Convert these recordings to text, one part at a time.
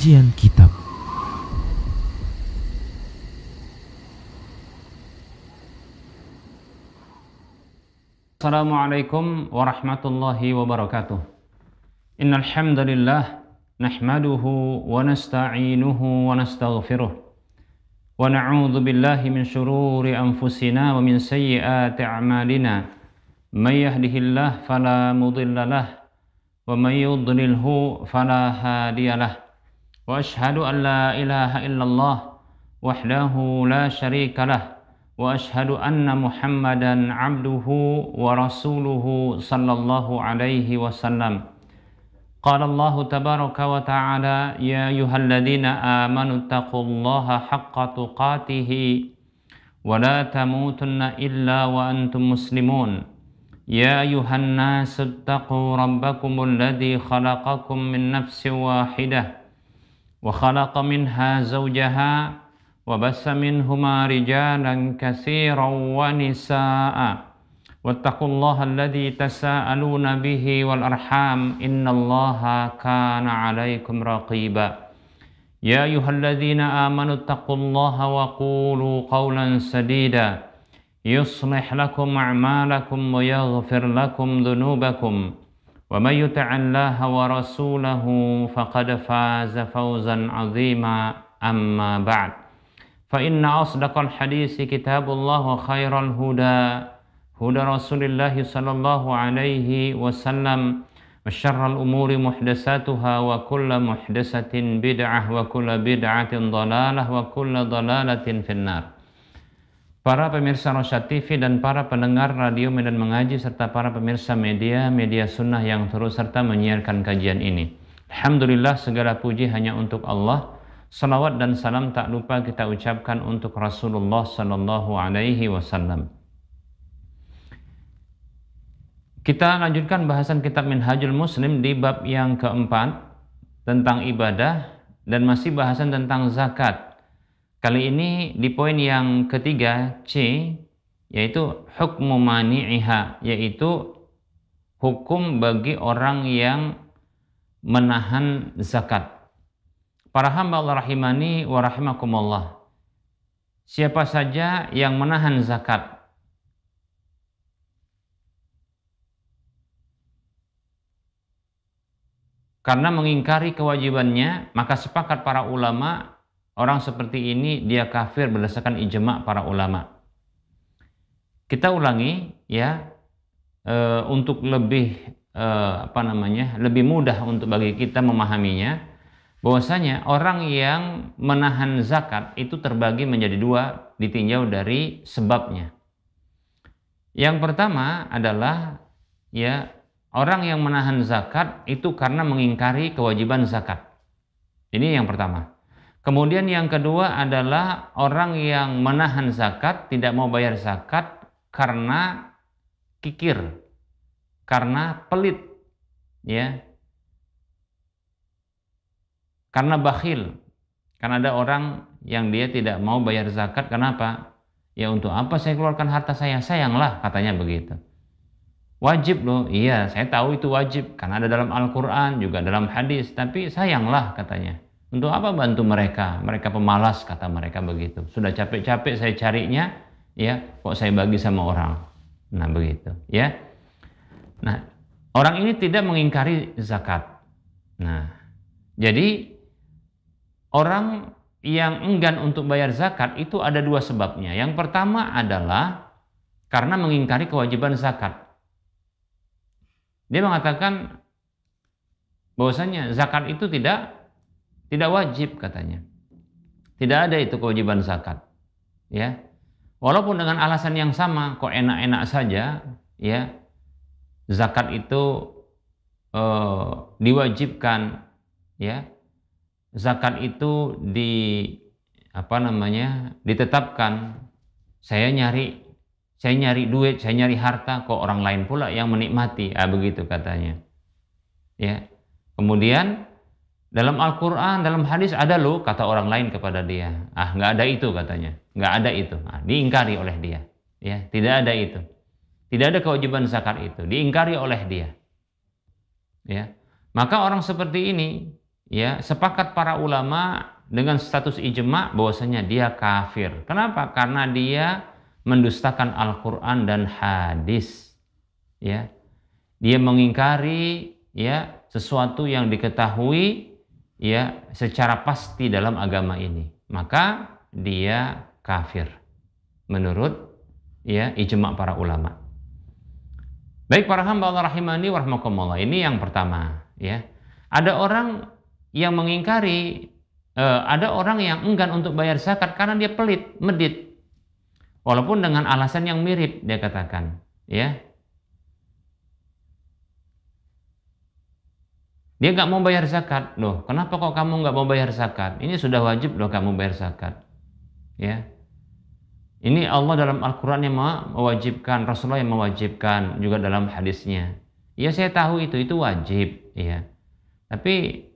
Kajian Kitab. Assalamualaikum warahmatullahi wabarakatuh. Innal hamdalillah nahmaduhu wa nasta'inuhu wa nastaghfiruh wa na'udzu billahi min shururi anfusina wa min sayyiati a'malina. May yahdihillahu fala mudilla lahu wa may yudlilhu fala hadiyalah. Wa ashhadu an la ilaha illallah wahdahu la syarika lah. Wa ashhadu anna Muhammadan abduhu wa rasuluhu sallallahu alaihi wasallam. Qala Allah tabaraka wa ta'ala ya ayyuhalladzina amanu taqullaha haqqa tuqatih wa la tamutunna illa wa antum muslimun. Ya ayyuhan nasu taqu rabbakumul ladzi khalaqakum min nafsin wahidah wa khalaqa minha zawjaha wa bassa minhuma rijalan katsiran wa nisaa'a wattaqullaha alladzi tasaaluna bihi wal arham innallaha kana 'alaikum raqiba. Ya ayyuhalladzina amanu taqullaha wa qulu qawlan sadida yuslih lakum a'malakum wa yaghfir lakum dhunubakum wa may yuti'illaha wa rasulahu faqad faza fawzan 'azima. Amma ba'd. Fa inna asdaqal hadisi kitabullah wa khairal huda huda Rasulillah sallallahu alaihi wasallam wa syarrul umuri muhdatsatuha wa kullu muhdatsatin bid'ah wa kullu bid'atin dhalalah wa kullu dhalalatin finnar. Para pemirsa Rosyad TV dan para pendengar radio Medan Mengaji serta para pemirsa media sunnah yang terus serta menyiarkan kajian ini. Alhamdulillah, segala puji hanya untuk Allah. Salawat dan salam tak lupa kita ucapkan untuk Rasulullah sallallahu alaihi wasallam. Kita lanjutkan bahasan kitab Minhajul Muslim di bab yang keempat tentang ibadah dan masih bahasan tentang zakat. Kali ini di poin yang ketiga C, yaitu hukmu mani'iha, yaitu hukum bagi orang yang menahan zakat. Para hamba Allah rahimani wa rahimakumullah, siapa saja yang menahan zakat karena mengingkari kewajibannya, maka sepakat para ulama orang seperti ini dia kafir berdasarkan ijma' para ulama. Kita ulangi ya, untuk lebih lebih mudah untuk bagi kita memahaminya, bahwasanya orang yang menahan zakat itu terbagi menjadi dua ditinjau dari sebabnya. Yang pertama adalah ya, orang yang menahan zakat itu karena mengingkari kewajiban zakat. Ini yang pertama. Kemudian yang kedua adalah orang yang menahan zakat, tidak mau bayar zakat karena kikir, karena pelit, ya, karena bakhil. Karena ada orang yang dia tidak mau bayar zakat, kenapa? Ya untuk apa saya keluarkan harta saya? Sayanglah, katanya begitu. Wajib loh, iya saya tahu itu wajib, karena ada dalam Al-Quran, juga dalam hadis, tapi sayanglah katanya. Untuk apa bantu mereka? Mereka pemalas, kata mereka begitu. Sudah capek-capek saya carinya, ya, kok saya bagi sama orang. Nah, begitu, ya. Nah, orang ini tidak mengingkari zakat. Nah, jadi orang yang enggan untuk bayar zakat itu ada dua sebabnya. Yang pertama adalah karena mengingkari kewajiban zakat. Dia mengatakan bahwasanya zakat itu tidak wajib, katanya. Tidak ada itu kewajiban zakat. Ya. Walaupun dengan alasan yang sama, kok enak-enak saja, ya. Zakat itu diwajibkan, ya. Zakat itu ditetapkan. Saya nyari duit, saya nyari harta, kok orang lain pula yang menikmati. Begitu katanya. Ya. Kemudian dalam Al-Quran, dalam hadis ada loh kata orang lain kepada dia. Nggak ada itu katanya. Nggak ada itu. Diingkari oleh dia. Ya, tidak ada itu. Tidak ada kewajiban zakat itu. Diingkari oleh dia. Ya. Maka orang seperti ini ya, sepakat para ulama dengan status ijma bahwasanya dia kafir. Kenapa? Karena dia mendustakan Al-Qur'an dan hadis. Ya. Dia mengingkari ya sesuatu yang diketahui ya secara pasti dalam agama ini. Maka dia kafir menurut ya ijma para ulama. Baik para hamba Allah rahimani wa rahmakumullah. Ini yang pertama ya. Ada orang yang mengingkari, ada orang yang enggan untuk bayar zakat karena dia pelit, medit. Walaupun dengan alasan yang mirip dia katakan, ya. Dia nggak mau bayar zakat. Loh, kenapa kok kamu nggak mau bayar zakat? Ini sudah wajib loh kamu bayar zakat. Ya. Ini Allah dalam Al-Qur'an yang mewajibkan, Rasulullah yang mewajibkan juga dalam hadisnya. Ya saya tahu itu wajib, ya. Tapi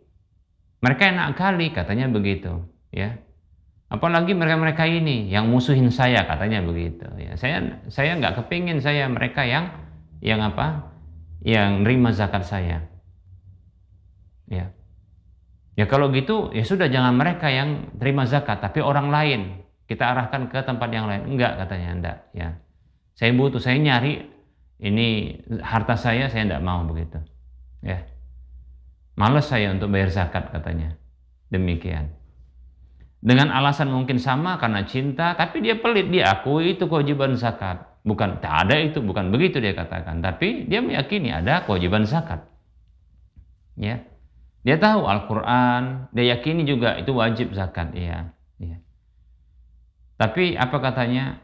mereka enak kali katanya begitu, ya. Apalagi mereka-mereka ini yang musuhin saya katanya begitu, ya. Saya nggak kepingin mereka yang apa? Yang nerima zakat saya. Ya. Ya kalau gitu ya sudah jangan mereka yang terima zakat tapi orang lain kita arahkan ke tempat yang lain. Enggak katanya, enggak, ya. Saya butuh, saya nyari ini harta saya enggak mau begitu. Ya. Malas saya untuk bayar zakat katanya. Demikian. Dengan alasan mungkin sama karena cinta, tapi dia pelit, dia akui itu kewajiban zakat. Bukan tak ada itu, bukan begitu dia katakan, tapi dia meyakini ada kewajiban zakat. Ya. Dia tahu Al-Qur'an, dia yakini juga itu wajib zakat, ya. Ya. Tapi apa katanya?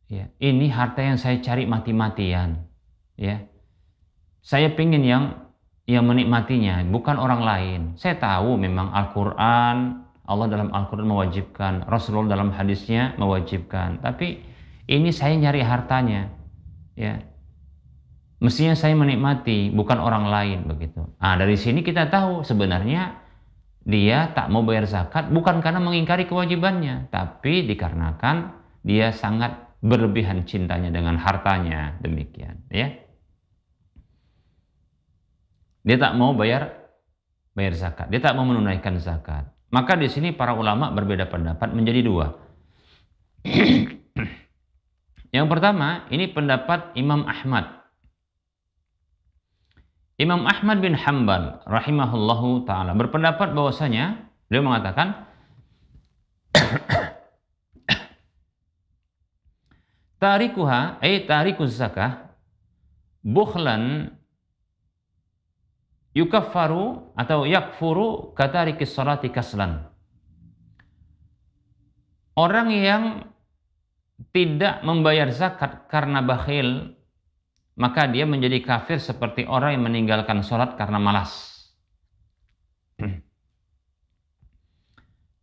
Ya, ini harta yang saya cari mati-matian. Ya. Saya pingin yang menikmatinya, bukan orang lain. Saya tahu memang Al-Qur'an, Allah dalam Al-Qur'an mewajibkan, Rasulullah dalam hadisnya mewajibkan. Tapi ini saya nyari hartanya. Ya. Mestinya saya menikmati, bukan orang lain begitu. Nah, dari sini kita tahu sebenarnya dia tak mau bayar zakat bukan karena mengingkari kewajibannya, tapi dikarenakan dia sangat berlebihan cintanya dengan hartanya, demikian, ya. Dia tak mau bayar zakat, dia tak mau menunaikan zakat. Maka di sini para ulama berbeda pendapat menjadi dua. Yang pertama, ini pendapat Imam Ahmad. Imam Ahmad bin Hanbal rahimahullahu ta'ala berpendapat bahwasanya beliau mengatakan tarikuha tarikuz zakah bukhlan yukaffaru atau yakfuru katarikis salati kaslan. Orang yang tidak membayar zakat karena bakhil, maka dia menjadi kafir seperti orang yang meninggalkan sholat karena malas.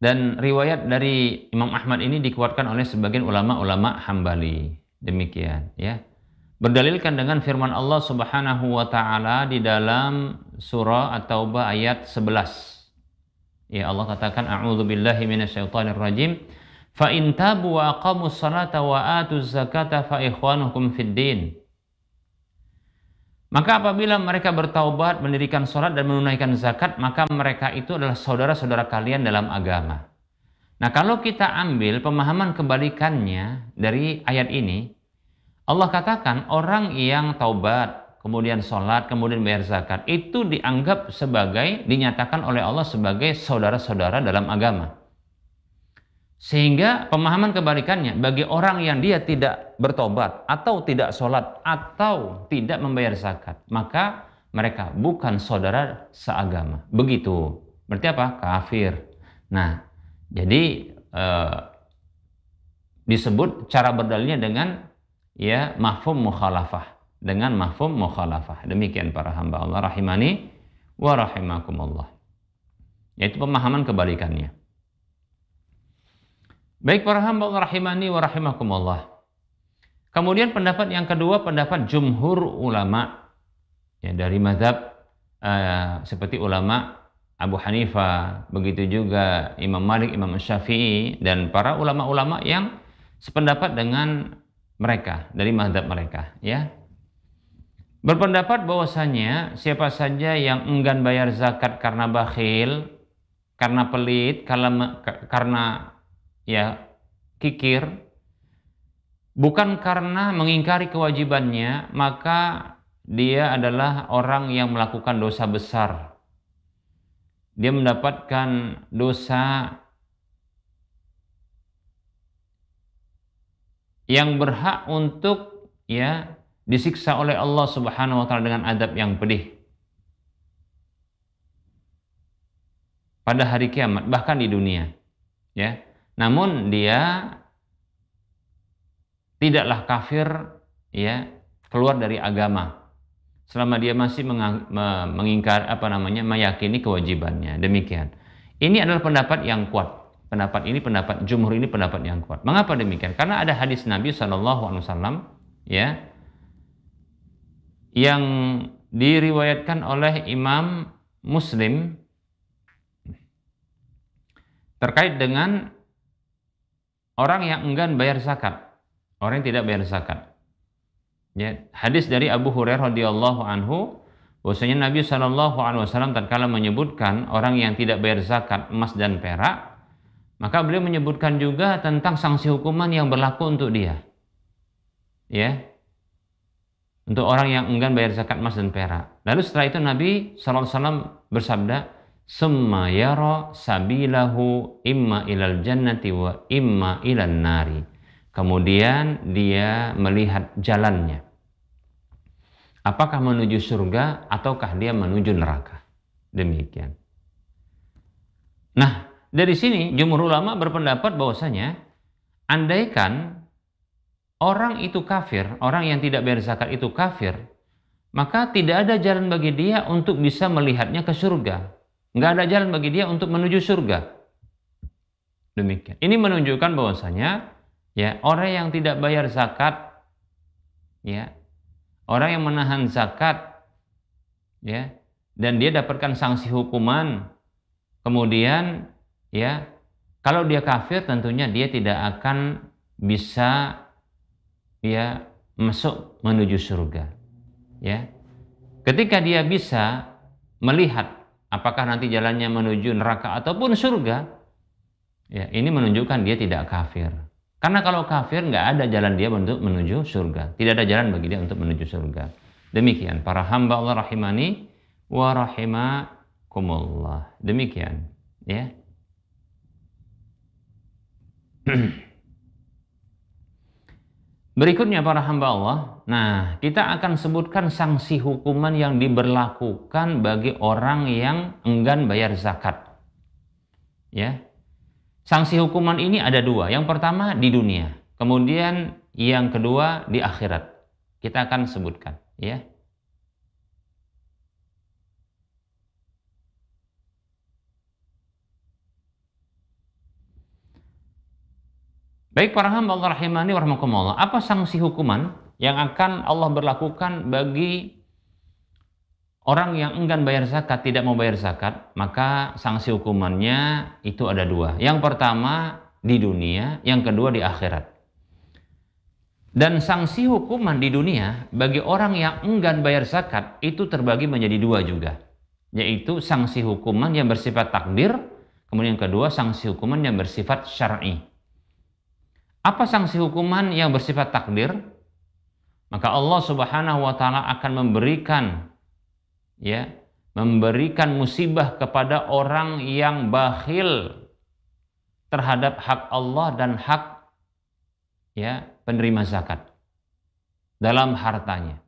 Dan riwayat dari Imam Ahmad ini dikuatkan oleh sebagian ulama-ulama Hambali. Demikian, ya. Berdalilkan dengan firman Allah Subhanahu wa taala di dalam surah At-Taubah ayat 11. Ya, Allah katakan a'udzubillahi minasyaitonir rajim. Fa in tabu wa aqamus salata wa atuz zakata fa ikhwanukum fid din. Maka apabila mereka bertaubat, mendirikan sholat dan menunaikan zakat, maka mereka itu adalah saudara-saudara kalian dalam agama. Nah, kalau kita ambil pemahaman kebalikannya dari ayat ini, Allah katakan orang yang taubat, kemudian sholat, kemudian bayar zakat, itu dianggap sebagai, dinyatakan oleh Allah sebagai saudara-saudara dalam agama. Sehingga pemahaman kebalikannya, bagi orang yang dia tidak bertobat, atau tidak sholat, atau tidak membayar zakat, maka mereka bukan saudara seagama. Begitu. Berarti apa? Kafir. Nah, jadi disebut cara berdalilnya dengan ya mafhum mukhalafah. Dengan mafhum mukhalafah. Demikian para hamba Allah rahimani wa rahimakumullah. Yaitu pemahaman kebalikannya. Baik para hamba Allah rahimani wa rahimakumullah. Kemudian pendapat yang kedua, pendapat jumhur ulama ya, dari mazhab seperti ulama Abu Hanifah, begitu juga Imam Malik, Imam Syafi'i, dan para ulama-ulama yang sependapat dengan mereka dari mazhab mereka, ya. berpendapat bahwasanya siapa saja yang enggan bayar zakat karena bakhil, karena pelit, karena ya kikir, bukan karena mengingkari kewajibannya, maka dia adalah orang yang melakukan dosa besar. Dia mendapatkan dosa yang berhak untuk ya disiksa oleh Allah Subhanahu wa taala dengan azab yang pedih pada hari kiamat, bahkan di dunia, ya. Namun dia tidaklah kafir, ya, keluar dari agama selama dia masih mengingkar meyakini kewajibannya. Demikian. Ini adalah pendapat yang kuat. Pendapat ini, pendapat jumhur ini pendapat yang kuat. Mengapa demikian? Karena ada hadis Nabi SAW, ya, yang diriwayatkan oleh Imam Muslim terkait dengan orang yang enggan bayar zakat, orang yang tidak bayar zakat. Ya, hadis dari Abu Hurairah radhiyallahu anhu, bahwasanya Nabi SAW tatkala menyebutkan orang yang tidak bayar zakat emas dan perak, maka beliau menyebutkan juga tentang sanksi hukuman yang berlaku untuk dia. Ya. Untuk orang yang enggan bayar zakat emas dan perak. Lalu setelah itu Nabi SAW bersabda, "Summa yara sabilahu imma ilal jannati wa imma ilan nari." Kemudian dia melihat jalannya. Apakah menuju surga ataukah dia menuju neraka. Demikian. Nah, dari sini jumhur ulama berpendapat bahwasanya andaikan orang itu kafir, orang yang tidak bayar zakat itu kafir, maka tidak ada jalan bagi dia untuk bisa melihatnya ke surga. Nggak ada jalan bagi dia untuk menuju surga. Demikian. Ini menunjukkan bahwasanya ya orang yang tidak bayar zakat, ya orang yang menahan zakat, ya, dan dia dapatkan sanksi hukuman, kemudian ya kalau dia kafir tentunya dia tidak akan bisa ya masuk menuju surga. Ya. Ketika dia bisa melihat apakah nanti jalannya menuju neraka ataupun surga, ya ini menunjukkan dia tidak kafir. Karena kalau kafir nggak ada jalan dia untuk menuju surga. Tidak ada jalan bagi dia untuk menuju surga. Demikian para hamba Allah rahimani wa rahimakumullah. Demikian, ya. Berikutnya para hamba Allah, nah kita akan sebutkan sanksi hukuman yang diberlakukan bagi orang yang enggan bayar zakat. Ya, sanksi hukuman ini ada dua. Yang pertama di dunia, kemudian yang kedua di akhirat. Kita akan sebutkan, ya. Baik para hamba Allah rahimani wa rahimakumullah, apa sanksi hukuman yang akan Allah berlakukan bagi orang yang enggan bayar zakat, tidak mau bayar zakat? Maka sanksi hukumannya itu ada dua. Yang pertama di dunia, yang kedua di akhirat. Dan sanksi hukuman di dunia bagi orang yang enggan bayar zakat itu terbagi menjadi dua juga. Yaitu sanksi hukuman yang bersifat takdir, kemudian yang kedua sanksi hukuman yang bersifat syar'i. Apa sanksi hukuman yang bersifat takdir? Maka Allah Subhanahu wa taala akan memberikan musibah kepada orang yang bakhil terhadap hak Allah dan hak penerima zakat dalam hartanya.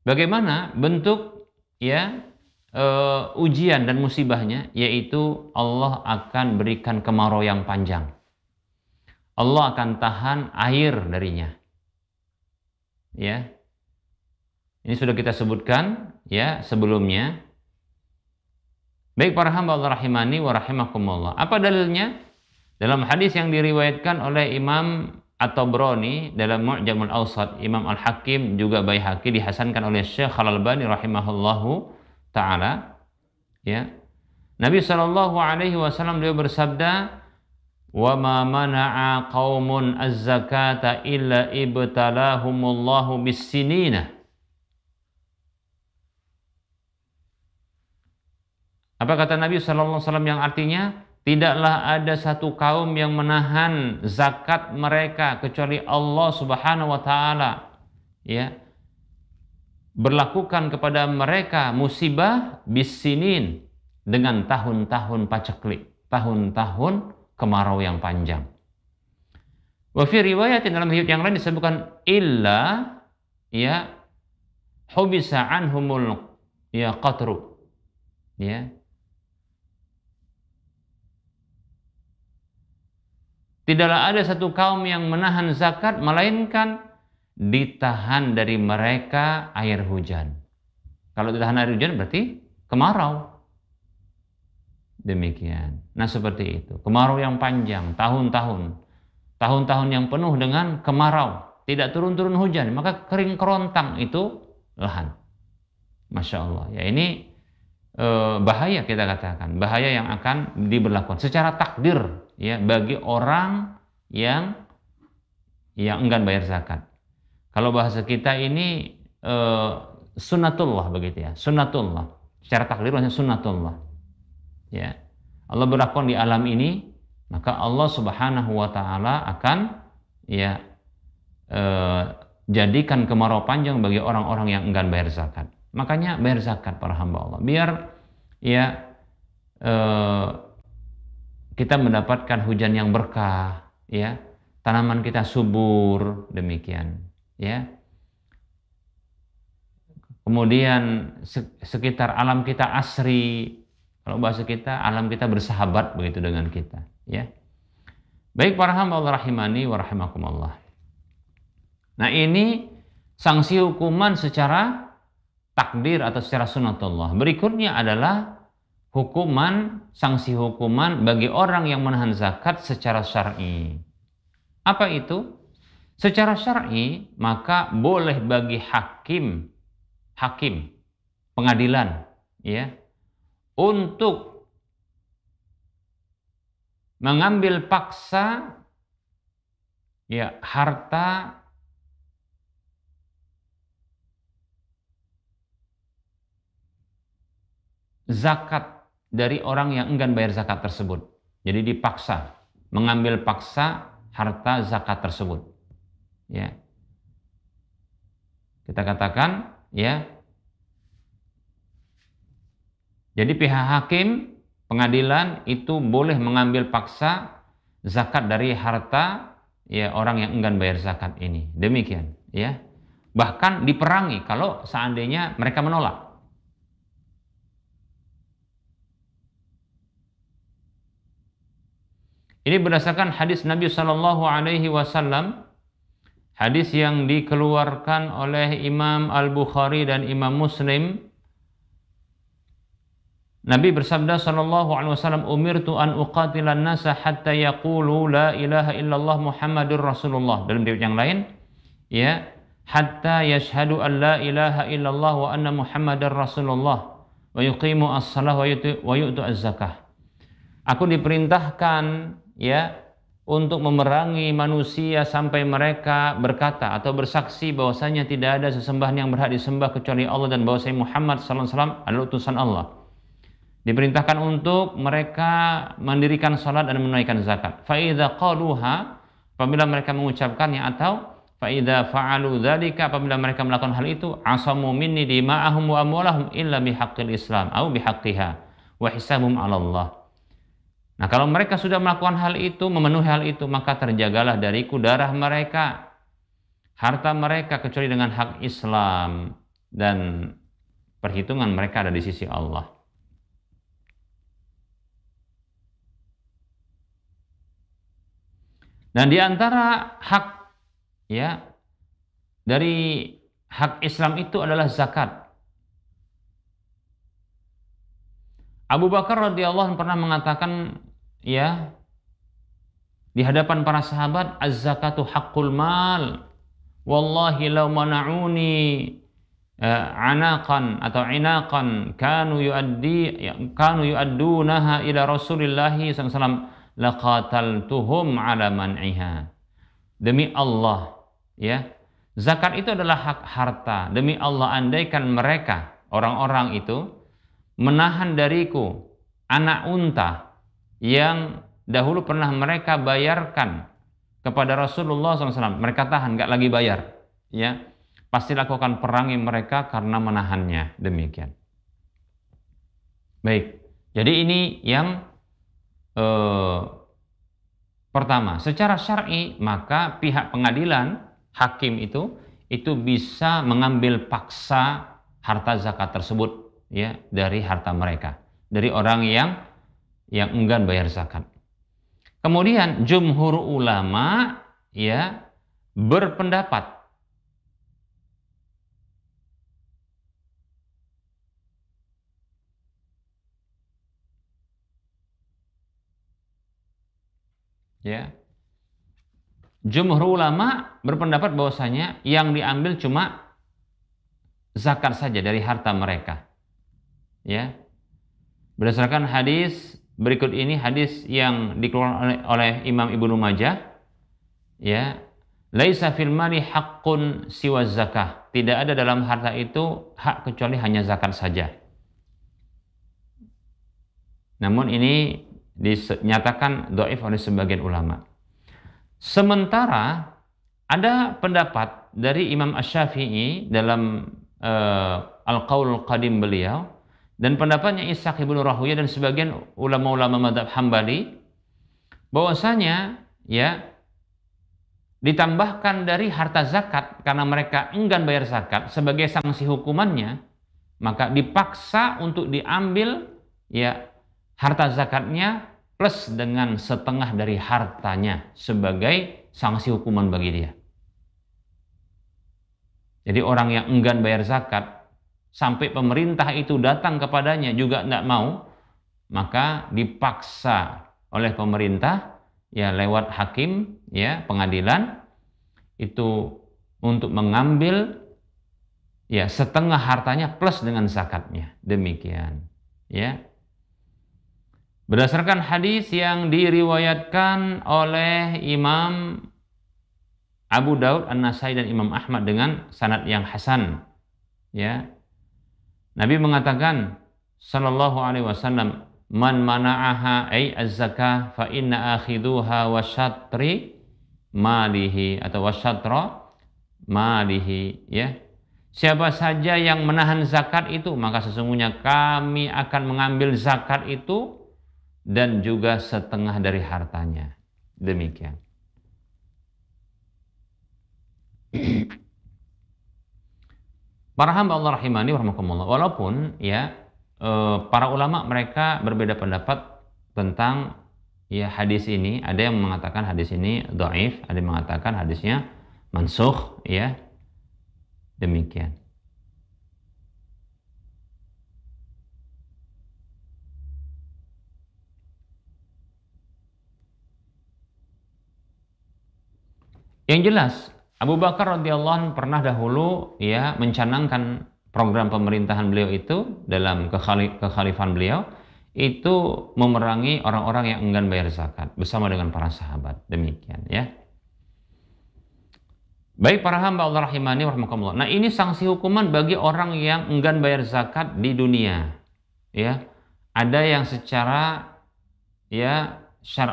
Bagaimana bentuk ujian dan musibahnya? Yaitu Allah akan berikan kemarau yang panjang. Allah akan tahan air darinya. Ya. Ini sudah kita sebutkan ya sebelumnya. Baik para hamba Allah rahimani wa rahimakumullah. Apa dalilnya? Dalam hadis yang diriwayatkan oleh Imam At-Tabrani dalam Mu'jamul Awsat, Imam Al-Hakim juga Baihaqi, dihasankan oleh Syekh Al-Albani rahimahullahu ta'ala, ya. Nabi SAW beliau bersabda, wa ma mana'a qaumun az-zakata illa ibtalahumullahu bis-sinina. Apa kata Nabi sallallahu alaihi wasallam yang artinya tidaklah ada satu kaum yang menahan zakat mereka kecuali Allah Subhanahu wa taala ya berlakukan kepada mereka musibah bis-sinin dengan tahun-tahun paceklik, tahun-tahun kemarau yang panjang. Wa fi riwayatin dalam riwayat yang lain disebutkan illa ya hubisa anhumul ya qatru ya. Tidaklah ada satu kaum yang menahan zakat melainkan ditahan dari mereka air hujan. Kalau ditahan air hujan berarti kemarau. Demikian. Nah seperti itu. Kemarau yang panjang, tahun-tahun. Tahun-tahun yang penuh dengan kemarau. Tidak turun-turun hujan. Maka kering kerontang itu lahan. Masya Allah. Ya ini bahaya kita katakan. Bahaya yang akan diberlakukan secara takdir ya bagi orang yang enggan bayar zakat. Kalau bahasa kita ini sunnatullah begitu ya. Sunnatullah. Secara takdir maksudnya sunnatullah. Ya, Allah berlakukan di alam ini, maka Allah Subhanahu wa taala akan ya jadikan kemarau panjang bagi orang-orang yang enggan bayar zakat. Makanya bayar zakat para hamba Allah, biar ya kita mendapatkan hujan yang berkah, ya, tanaman kita subur, demikian, ya. Kemudian sekitar alam kita asri. Kalau bahasa kita, alam kita bersahabat begitu dengan kita, ya. Baik para hamba Allah rahimani wa rahimakumullah. Nah, ini sanksi hukuman secara takdir atau secara sunnatullah. Berikutnya adalah sanksi hukuman bagi orang yang menahan zakat secara syar'i. Apa itu? Secara syar'i, maka boleh bagi hakim pengadilan, ya, untuk mengambil paksa ya harta zakat dari orang yang enggan bayar zakat tersebut. Jadi dipaksa, mengambil paksa harta zakat tersebut. Ya. Kita katakan ya. Jadi pihak hakim pengadilan itu boleh mengambil paksa zakat dari harta ya orang yang enggan bayar zakat ini. Demikian, ya. Bahkan diperangi kalau seandainya mereka menolak. Ini berdasarkan hadis Nabi Shallallahu Alaihi Wasallam, hadis yang dikeluarkan oleh Imam Al-Bukhari dan Imam Muslim. Nabi bersabda sallallahu alaihi wasallam, "Umirtu an uqatilan nasa hatta yaqulu la ilaha illallah Muhammadur Rasulullah." Dalam riwayat yang lain, ya, hatta yashhadu an la ilaha illallah wa anna Muhammadar Rasulullah wa yuqimu as-shalah wa yu'tu az-zakah. Aku diperintahkan ya untuk memerangi manusia sampai mereka berkata atau bersaksi bahwasanya tidak ada sesembahan yang berhak disembah kecuali Allah dan bahwasanya Muhammad sallallahu alaihi wasallam adalah utusan Allah. Diperintahkan untuk mereka mendirikan salat dan menunaikan zakat. Fa idza qaluha, apabila mereka mengucapkannya, atau fa idza fa'alu dzalika, apabila mereka melakukan hal itu, asamu minni dima'ahum wa amwalahum illa bihaqqil Islam au bihaqqiha wa hisabuhum 'ala Allah. Nah, kalau mereka sudah melakukan hal itu, memenuhi hal itu, maka terjagalah dariku darah mereka, harta mereka kecuali dengan hak Islam, dan perhitungan mereka ada di sisi Allah. Dan di antara hak ya dari hak Islam itu adalah zakat. Abu Bakar radhiyallahu anhu pernah mengatakan ya di hadapan para sahabat, az-zakatu haqqul mal. Wallahi law mana'uni anaqan atau inaqan kanu yu'addunaha ila Rasulillah sallallahu alaihi wasallam laqataltuhum ala man'iha. Demi Allah, ya, zakat itu adalah hak harta. Demi Allah, andaikan mereka, orang-orang itu, menahan dariku anak unta yang dahulu pernah mereka bayarkan kepada Rasulullah SAW. Mereka tahan, nggak lagi bayar. Ya, pasti lakukan perangi mereka karena menahannya. Demikian. Baik, jadi ini yang pertama, secara syar'i maka pihak pengadilan, hakim itu bisa mengambil paksa harta zakat tersebut, ya, dari harta mereka, dari orang yang enggan bayar zakat. Kemudian jumhur ulama, ya, berpendapat ya. Jumhur ulama berpendapat bahwasanya yang diambil cuma zakat saja dari harta mereka. Ya. Berdasarkan hadis berikut ini, hadis yang dikeluarkan oleh Imam Ibnu Majah, ya, laisa fil mali haqqun siwa zakah. Tidak ada dalam harta itu hak kecuali hanya zakat saja. Namun ini dinyatakan dhaif oleh sebagian ulama. Sementara ada pendapat dari Imam Asy-Syafi'i dalam Al-Qaulul Qadim beliau, dan pendapatnya Ishaq ibnu Rahuyah dan sebagian ulama-ulama mazhab Hambali, bahwasanya, ya, ditambahkan dari harta zakat karena mereka enggan bayar zakat sebagai sanksi hukumannya, maka dipaksa untuk diambil, ya, harta zakatnya plus dengan setengah dari hartanya sebagai sanksi hukuman bagi dia. Jadi orang yang enggan bayar zakat sampai pemerintah itu datang kepadanya juga tidak mau, maka dipaksa oleh pemerintah, ya, lewat hakim, ya, pengadilan itu untuk mengambil, ya, setengah hartanya plus dengan zakatnya. Demikian, ya. Berdasarkan hadis yang diriwayatkan oleh Imam Abu Daud, An-Nasai dan Imam Ahmad dengan sanad yang hasan, ya, Nabi mengatakan sallallahu alaihi wasallam, man mana'aha ay az-zakah fa inna akhiduha wa syatri malihi atau wa syatra malihi, ya. Siapa saja yang menahan zakat itu, maka sesungguhnya kami akan mengambil zakat itu dan juga setengah dari hartanya. Demikian. Para hamba Allah rahimani warahmatullah. Walaupun, ya, para ulama mereka berbeda pendapat tentang, ya, hadis ini. Ada yang mengatakan hadis ini dhaif, ada yang mengatakan hadisnya mansukh, ya. Demikian. Yang jelas, Abu Bakar radhiyallahu anhu pernah dahulu, ya, mencanangkan program pemerintahan beliau itu dalam kekhalifahan beliau itu memerangi orang-orang yang enggan bayar zakat bersama dengan para sahabat. Demikian, ya. Baik para hamba Allah rahimani warahmatullah. Nah, ini sanksi hukuman bagi orang yang enggan bayar zakat di dunia, ya. Ada yang secara, ya,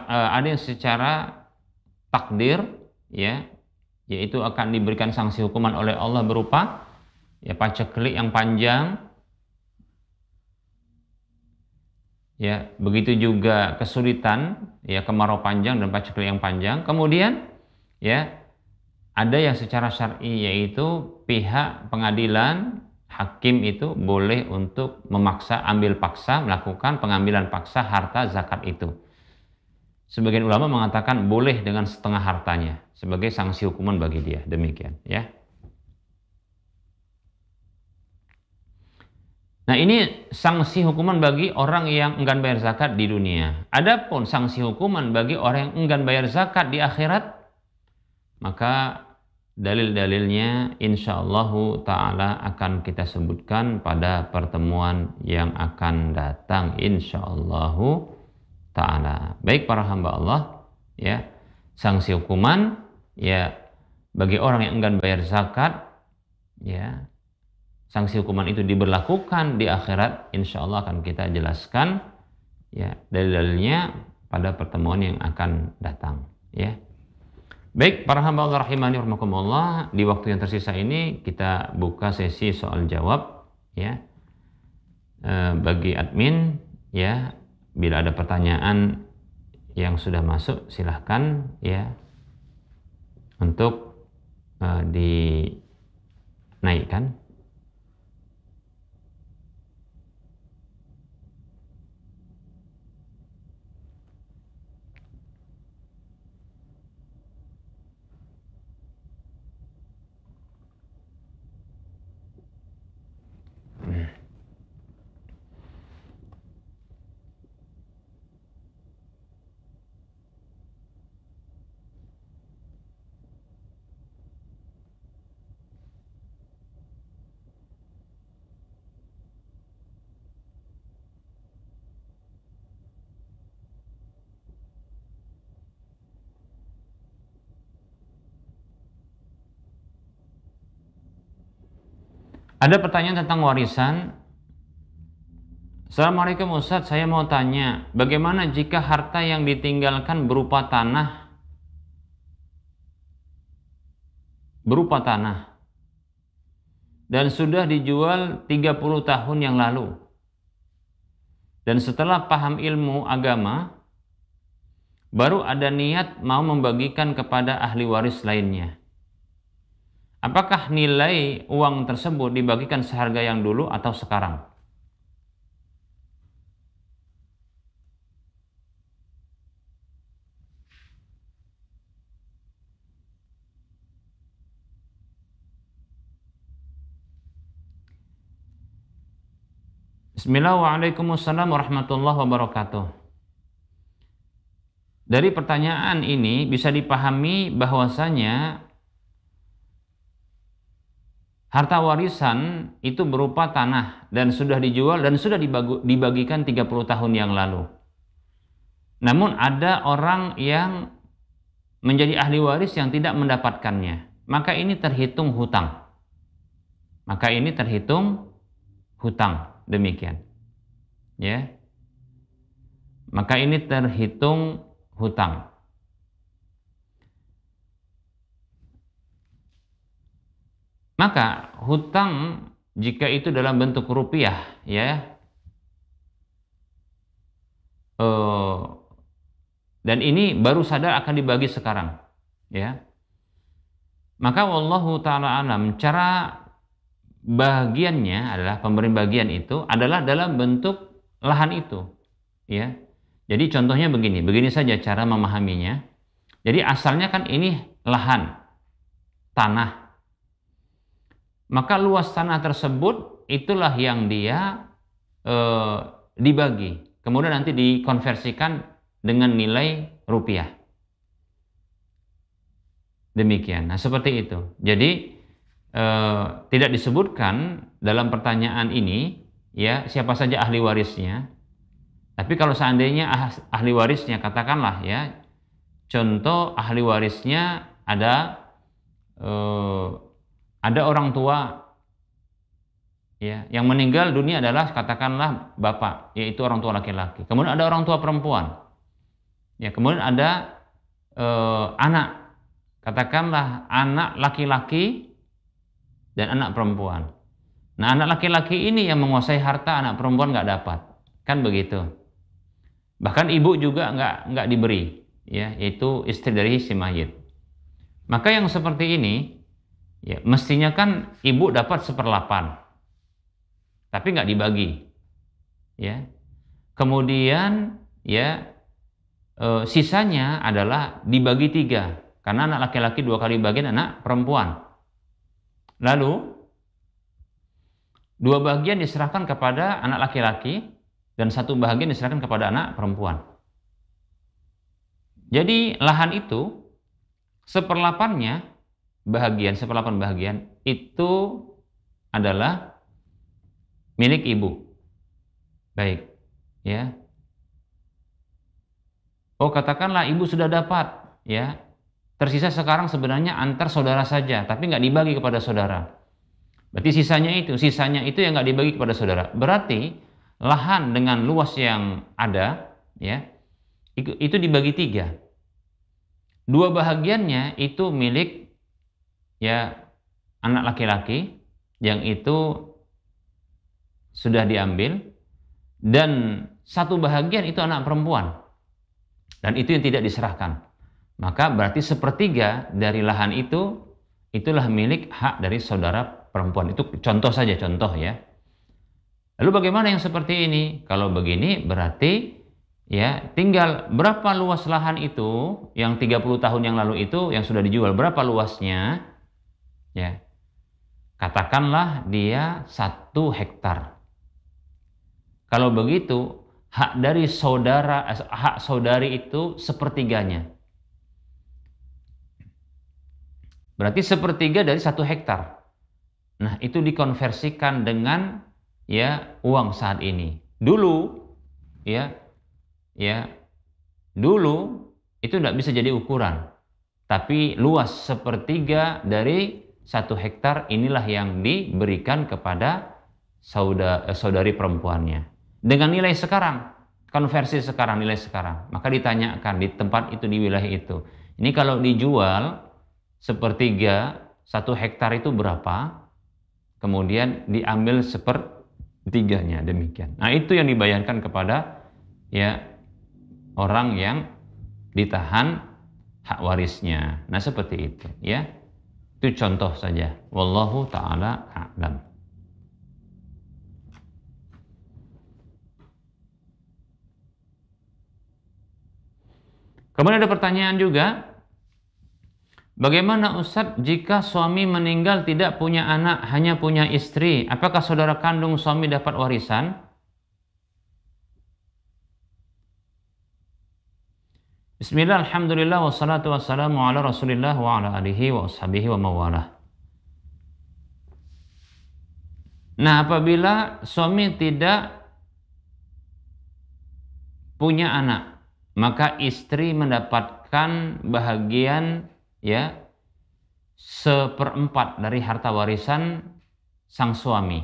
ada yang secara takdir, ya, yaitu akan diberikan sanksi hukuman oleh Allah berupa, ya, paceklik yang panjang, ya, begitu juga kesulitan, ya, kemarau panjang dan paceklik yang panjang. Kemudian, ya, ada yang secara syar'i, yaitu pihak pengadilan, hakim itu boleh untuk memaksa, melakukan pengambilan paksa harta zakat itu. Sebagian ulama mengatakan boleh dengan setengah hartanya sebagai sanksi hukuman bagi dia. Demikian, ya. Nah, ini sanksi hukuman bagi orang yang enggan bayar zakat di dunia. Adapun sanksi hukuman bagi orang yang enggan bayar zakat di akhirat, maka dalil-dalilnya insyaallah ta'ala akan kita sebutkan pada pertemuan yang akan datang insyaallah taala. Baik para hamba Allah, ya, sanksi hukuman ya bagi orang yang enggan bayar zakat, ya, sanksi hukuman itu diberlakukan di akhirat, insya Allah akan kita jelaskan ya dalil-dalilnya pada pertemuan yang akan datang, ya. Baik para hamba Allah rahimani rahimakumullah, di waktu yang tersisa ini kita buka sesi soal jawab, ya. Bagi admin, ya, bila ada pertanyaan yang sudah masuk silahkan ya untuk dinaikkan. Ada pertanyaan tentang warisan. Assalamualaikum Ustadz, saya mau tanya, bagaimana jika harta yang ditinggalkan berupa tanah dan sudah dijual 30 tahun yang lalu, dan setelah paham ilmu agama baru ada niat mau membagikan kepada ahli waris lainnya. Apakah nilai uang tersebut dibagikan seharga yang dulu atau sekarang? Bismillahirrahmanirrahim. Waalaikumsalam warahmatullahi wabarakatuh. Dari pertanyaan ini bisa dipahami bahwasanya harta warisan itu berupa tanah dan sudah dijual dan sudah dibagikan 30 tahun yang lalu. Namun ada orang yang menjadi ahli waris yang tidak mendapatkannya. Maka ini terhitung hutang. Demikian. Ya. Maka ini terhitung hutang. Maka hutang jika itu dalam bentuk rupiah, ya, dan ini baru sadar akan dibagi sekarang, ya, maka wallahu ta'ala alam, cara bagiannya adalah pemberian bagian itu adalah dalam bentuk lahan itu, ya. Jadi contohnya begini saja cara memahaminya. Jadi asalnya kan ini lahan, tanah. Maka luas tanah tersebut itulah yang dia dibagi. Kemudian nanti dikonversikan dengan nilai rupiah. Demikian. Nah, seperti itu. Jadi tidak disebutkan dalam pertanyaan ini ya siapa saja ahli warisnya. Tapi kalau seandainya ahli warisnya, katakanlah ya, contoh ahli warisnya ada orang tua ya yang meninggal dunia adalah katakanlah bapak, yaitu orang tua laki-laki. Kemudian ada orang tua perempuan. Ya, kemudian ada anak. Katakanlah anak laki-laki dan anak perempuan. Nah, anak laki-laki ini yang menguasai harta, anak perempuan nggak dapat. Kan begitu. Bahkan ibu juga nggak diberi, ya, yaitu istri dari si mayit. Maka yang seperti ini, ya, mestinya kan ibu dapat 1/8, tapi nggak dibagi, ya. Kemudian, ya, sisanya adalah dibagi 3, karena anak laki-laki 2 kali bagian anak perempuan. Lalu 2 bagian diserahkan kepada anak laki-laki dan 1 bagian diserahkan kepada anak perempuan. Jadi lahan itu 1/8 bagian itu adalah milik ibu. Baik, ya. Oh, katakanlah ibu sudah dapat, ya. Tersisa sekarang sebenarnya antar saudara saja, tapi nggak dibagi kepada saudara. Berarti sisanya itu yang nggak dibagi kepada saudara. Berarti lahan dengan luas yang ada, ya, itu dibagi 3. 2 bahagiannya itu milik, ya, anak laki-laki, yang itu sudah diambil, dan 1 bahagian itu anak perempuan, dan itu yang tidak diserahkan. Maka berarti 1/3 dari lahan itu, itulah milik hak dari saudara perempuan. Itu contoh saja, contoh ya. Lalu bagaimana yang seperti ini? Kalau begini berarti, ya, tinggal berapa luas lahan itu yang 30 tahun yang lalu itu yang sudah dijual, berapa luasnya? Ya. Katakanlah dia 1 hektar. Kalau begitu, hak dari hak saudari itu 1/3-nya. Berarti 1/3 dari 1 hektar. Nah, itu dikonversikan dengan, ya, uang saat ini. Dulu, ya, dulu itu tidak bisa jadi ukuran. Tapi luas 1/3 dari 1 hektar inilah yang diberikan kepada saudari perempuannya. Dengan nilai sekarang, konversi sekarang, nilai sekarang. Maka ditanyakan di tempat itu, di wilayah itu. Ini kalau dijual 1/3, 1 hektar itu berapa? Kemudian diambil 1/3-nya, demikian. Nah, itu yang dibayarkan kepada, ya, orang yang ditahan hak warisnya. Nah, seperti itu, ya. Itu contoh saja. Wallahu ta'ala a'lam. Kemudian ada pertanyaan juga, bagaimana Ustadz jika suami meninggal tidak punya anak, hanya punya istri? Apakah saudara kandung suami dapat warisan? Bismillah, alhamdulillah, wassalatu wassalamu ala rasulillah wa ala alihi wa ashabihi wa mawalah. Nah, apabila suami tidak punya anak, maka istri mendapatkan bahagian, ya, 1/4 dari harta warisan sang suami.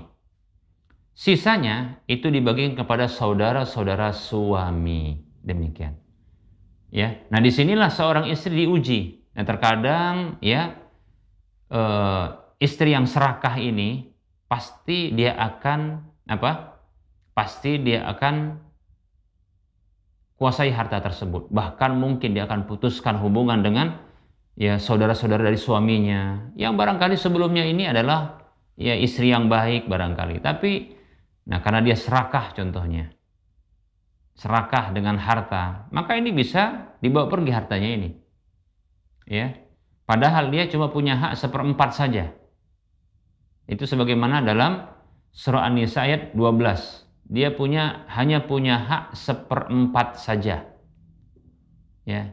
Sisanya itu dibagikan kepada saudara-saudara suami, demikian. Ya, nah disinilah seorang istri diuji. Nah, terkadang, ya, istri yang serakah ini pasti dia akan apa? Pasti dia akan kuasai harta tersebut. Bahkan mungkin dia akan putuskan hubungan dengan, ya, saudara-saudara dari suaminya, yang barangkali sebelumnya ini adalah, ya, istri yang baik barangkali. Tapi, nah, karena dia serakah contohnya, serakah dengan harta, maka ini bisa dibawa pergi hartanya ini, ya. Padahal dia cuma punya hak 1/4 saja. Itu sebagaimana dalam surah An-Nisa ayat 12. Dia hanya punya hak 1/4 saja, ya.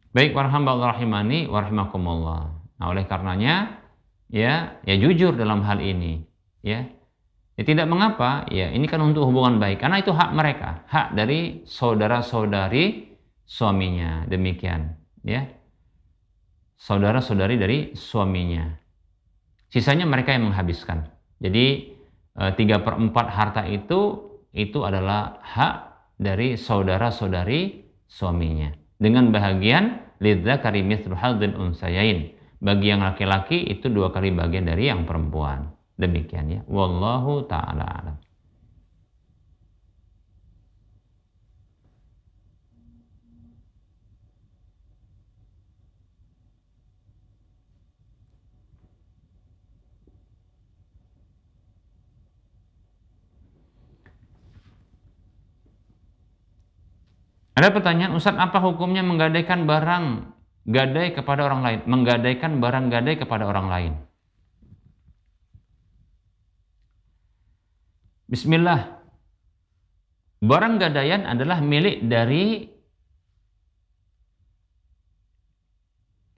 Baik, para hamba Allah rahimani wa rahimakumullah. Nah, oleh karenanya, ya, jujur dalam hal ini, ya. Ya, tidak mengapa, ya, ini kan untuk hubungan baik, karena itu hak mereka, hak dari saudara-saudari suaminya, demikian, ya. Saudara-saudari dari suaminya. Sisanya mereka yang menghabiskan. Jadi 3/4 harta itu adalah hak dari saudara-saudari suaminya. Dengan bahagian lidzakari mithlu hadzil unsayain. Bagi yang laki-laki itu 2 kali bagian dari yang perempuan. Demikian, ya. Wallahu ta'ala a'lam. Ada pertanyaan, Ustadz, apa hukumnya menggadaikan barang gadai kepada orang lain? Menggadaikan barang gadai kepada orang lain. Bismillah. Barang gadaian adalah milik dari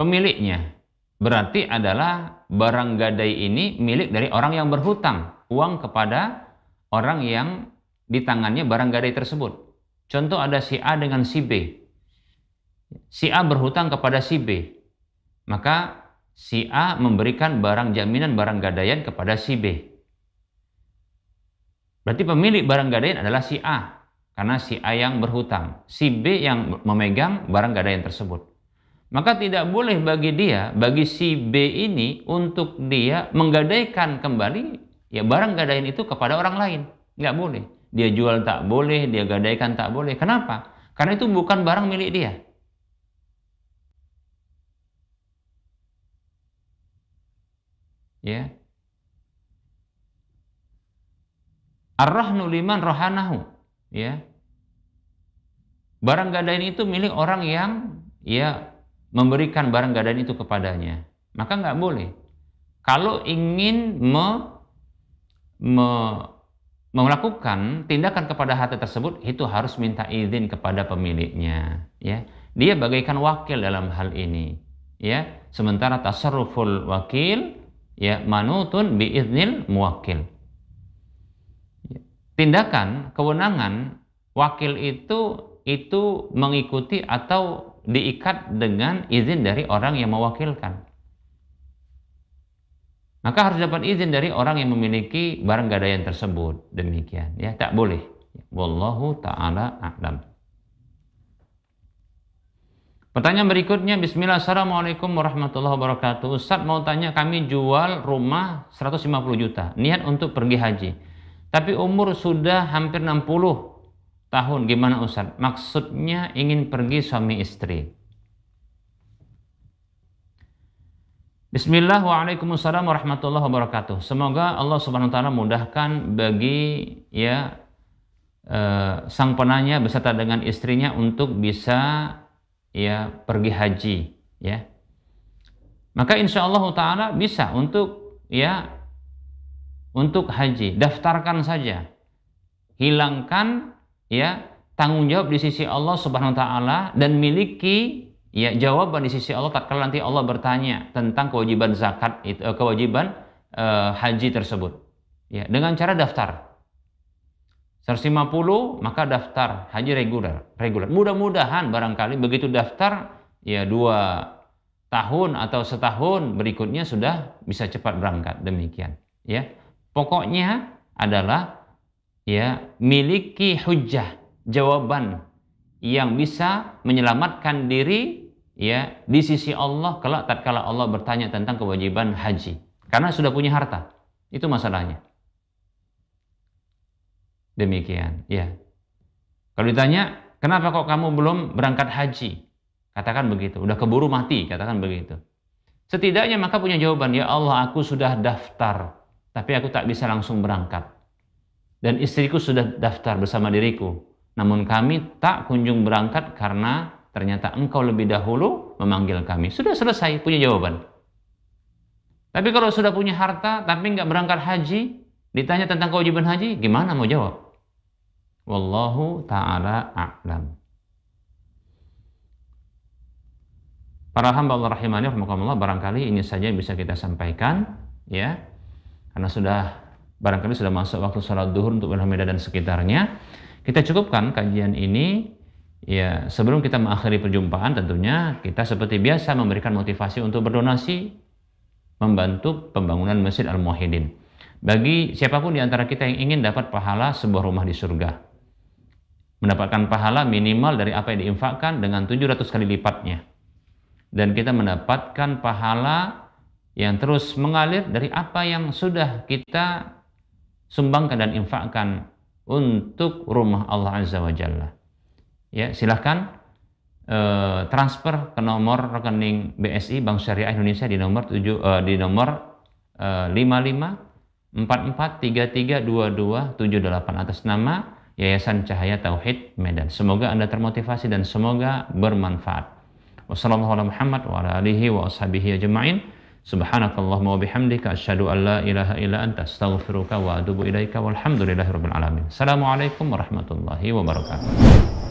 pemiliknya. berarti adalah barang gadai ini milik dari orang yang berhutang uang kepada orang yang di tangannya barang gadai tersebut. Contoh ada si A dengan si B. Si A berhutang kepada si B. Maka si A memberikan barang jaminan, barang gadaian kepada si B. Berarti pemilik barang gadaian adalah si A, karena si A yang berhutang. Si B yang memegang barang gadaian tersebut. Maka tidak boleh bagi si B ini untuk dia menggadaikan kembali ya barang gadaian itu kepada orang lain. Nggak boleh. Dia jual tak boleh, dia gadaikan tak boleh. Kenapa? Karena itu bukan barang milik dia. Ya. Ar-rahnu liman rahanahu. Ya. Barang gadaian itu milik orang yang ya memberikan barang gadaian itu kepadanya. Maka nggak boleh. Kalau ingin melakukan tindakan kepada harta tersebut, itu harus minta izin kepada pemiliknya. Ya, dia bagaikan wakil dalam hal ini. Ya, sementara tasarruful wakil ya manutun biiznil muwakkil. Tindakan kewenangan wakil itu mengikuti atau diikat dengan izin dari orang yang mewakilkan. Maka harus dapat izin dari orang yang memiliki barang gadaian tersebut. Demikian, ya, tak boleh. Wallahu ta'ala a'lam. Pertanyaan berikutnya, Bismillah, Assalamualaikum warahmatullahi wabarakatuh. Ustaz mau tanya, kami jual rumah 150 juta, niat untuk pergi haji. Tapi umur sudah hampir 60 tahun, gimana Ustaz? Maksudnya ingin pergi suami istri. Bismillah, waalaikumsalam warahmatullahi wabarakatuh. Semoga Allah Subhanahu wa taala mudahkan bagi ya sang penanya beserta dengan istrinya untuk bisa ya pergi haji, ya. Maka insya Allah taala bisa untuk haji, daftarkan saja. Hilangkan ya tanggung jawab di sisi Allah Subhanahu wa taala dan miliki ya jawaban di sisi Allah tatkala nanti Allah bertanya tentang kewajiban zakat itu, kewajiban haji tersebut. Ya, dengan cara daftar. 150 maka daftar haji reguler. Mudah-mudahan barangkali begitu daftar ya 2 tahun atau setahun berikutnya sudah bisa cepat berangkat, demikian. Ya, pokoknya adalah ya miliki hujjah, jawaban yang bisa menyelamatkan diri ya di sisi Allah kelak tatkala Allah bertanya tentang kewajiban haji, karena sudah punya harta. Itu masalahnya. Demikian, ya. Kalau ditanya, kenapa kok kamu belum berangkat haji? Katakan begitu, udah keburu mati, katakan begitu. Setidaknya maka punya jawaban, ya Allah, aku sudah daftar, tapi aku tak bisa langsung berangkat. Dan istriku sudah daftar bersama diriku, namun kami tak kunjung berangkat karena ternyata engkau lebih dahulu memanggil kami. Sudah selesai, punya jawaban. Tapi kalau sudah punya harta, tapi nggak berangkat haji, ditanya tentang kewajiban haji, gimana mau jawab? Wallahu ta'ala a'lam. Para hamba Allah rahimani rahimakumullah, barangkali ini saja yang bisa kita sampaikan, ya. Karena barangkali sudah masuk waktu sholat duhur untuk Alhamdulillah dan sekitarnya. Kita cukupkan kajian ini, ya. Sebelum kita mengakhiri perjumpaan, tentunya kita seperti biasa memberikan motivasi untuk berdonasi, membantu pembangunan Masjid Al-Muwahhidin. Bagi siapapun di antara kita yang ingin dapat pahala sebuah rumah di surga, mendapatkan pahala minimal dari apa yang diinfakkan dengan 700 kali lipatnya, dan kita mendapatkan pahala yang terus mengalir dari apa yang sudah kita sumbangkan dan infakkan untuk rumah Allah Azza wa Jalla. Ya, silahkan transfer ke nomor rekening BSI Bank Syariah Indonesia di nomor 5544332278 atas nama Yayasan Cahaya Tauhid Medan. Semoga Anda termotivasi dan semoga bermanfaat. Wassalamualaikum warahmatullahi wabarakatuh wa ala alihi wa ashabihi ajma'in. Subhanakallahumma wa bihamdika asyhadu an la ilaha illa anta astaghfiruka wa atubu ilaika walhamdulillahirabbil alamin. Assalamualaikum warahmatullahi wabarakatuh.